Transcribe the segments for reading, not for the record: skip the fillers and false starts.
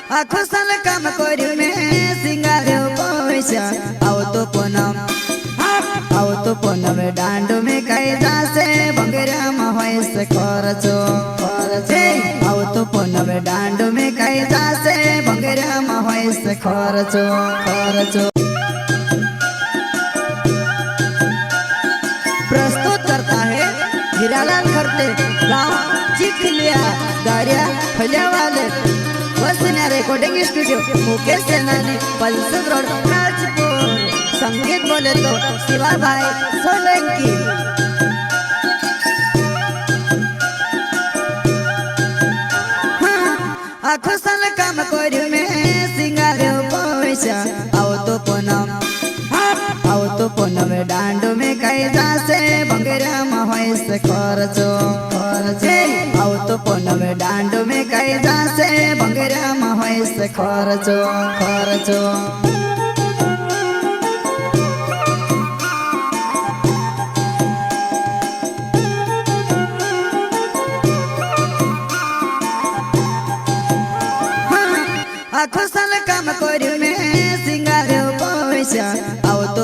आखो साल काम कर्यु में सिंगार्यो पैसा आवतो पूनम डांडो में कई जासे बंगरा महेश खर्चो आवतो पूनम डांडो में कई जासे बंगरा महेश खर्चो प्रस्तुत करता है हीरालाल खरते गाँव चिखलिया दारिया फलिया वाले वसन्या रिकॉर्डिंग स्टूडियो मुकेश सेनानी पल्सद रोड राजपुर। संगीत बोले तो शिवा भाई सोलंकी। आखो साल काम कर्यु में सिंगार्यो पैसा आवतो पूनम डांडो में कई जासे बंगरा महेश खर्चो आवतो पूनम डांडो में कई जासे बंगरा महेश खर्चो आखो साल काम कर्यु में सिंगार्यो पैसा आवतो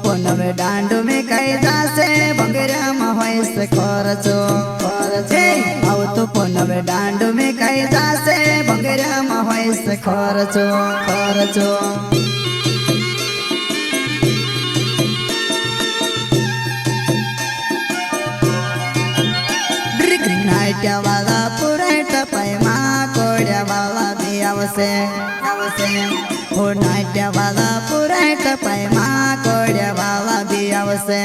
पूनम डांडो में कई जासे बंगरा महेश खर्चो आवतो पूनम डांडो में कई जासे बंगरा महेश खर्चो नाट्या वाला पुराट पैमा कोड्या वाला भी आवसे हो नाट्या वाला पुराट पैमा कोड्या वाला भी आवसे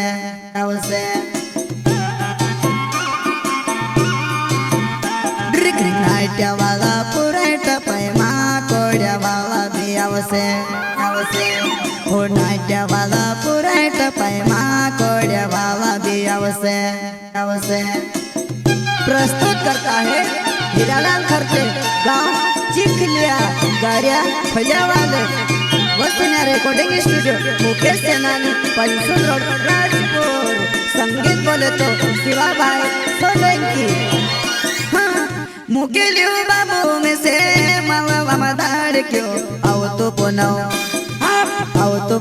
नाट्या वाला पुराट पैमा कोड्या वाला भी आवसे हो नाट्या वाला पुराट पैमा कोड्या वाला भी आवसे प्रस्तुत करता है हीरालाल खरते गाँव चिखलिया दारिया फलिया वाले वसन्या रिकॉर्डिंग स्टूडियो मुकेश सेनानी पल्सद रोड राजपुर। संगीत बोले तो शिवा भाई सोलंकी। मुकेलियो बाबू में से मावा मदार क्यों आवतो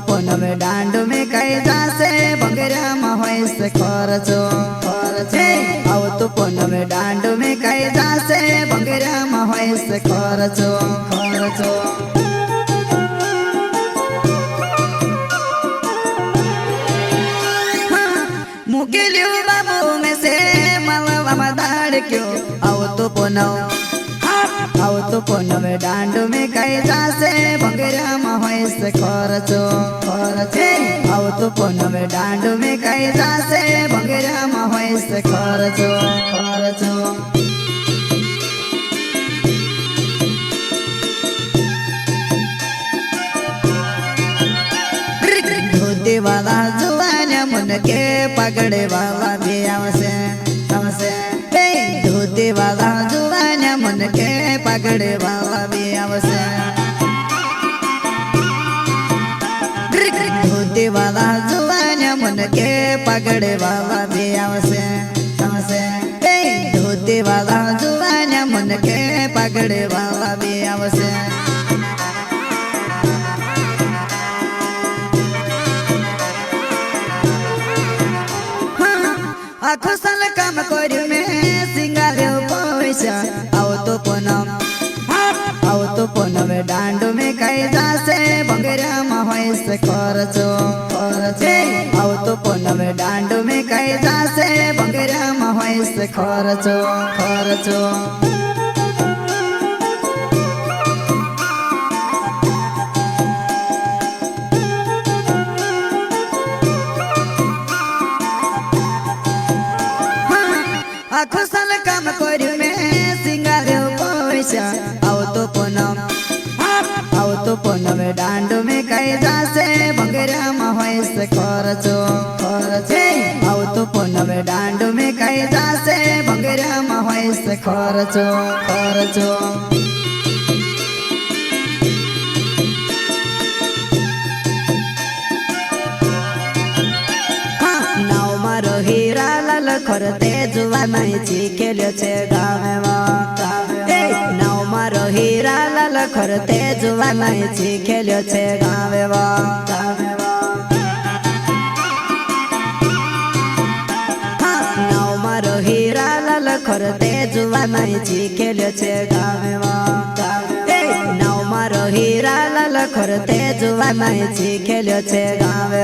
पूनम डांडो में कई जासे बंगरा महेश खर्चो आवतो पूनम डांडो में कई जासे बंगरा महेश खर्चो मुकेलियो बाबू में से मावा मदार क्यों आवतो पूनम डांडो में कई जासे बंगरा महेश खर्चो आवतो पूनम डांडो में कई जासे बंगरा महेश खर्चो धोती वाला जुवान्या मन के पगड़े वाला भी आवसे धोती वाला जुवान्या मन के पगड़े वाला भी आवसे धोती वाला जुवान्या मन के पगड़े वाला भी आवसे धोती वाला जुवान्या मन के पगड़े वाला भी आवसे आखो साल काम कर्यु में सिंगार्यो पैसा आवतो पूनम डांडो में कई जासे बंगरा महेश खर्चो आवतो पूनम डांडो में कई जासे बंगरा महेश खर्चो आखो साल काम कर्यु में सिंगार्यो पैसा आवतो पूनम डांडो में कई जासे बंगरा महेश खर्चो आवतो पूनम डांडो में कई जासे बंगरा महेश खर्चो हीरालाल खरते जुवा नहीं चिखेल्यो छे गावेमा नावमा હીરાલાલ ખરતે જુવાનાઈ શીખેલ્યો છે ગાવે મારો હીરાલાલ ખરતે જુવાનાઈ શીખેલ્યો છે ગાવે મારો હીરાલાલ ખરતે જુવાનાઈ શીખેલ્યો છે ગાવે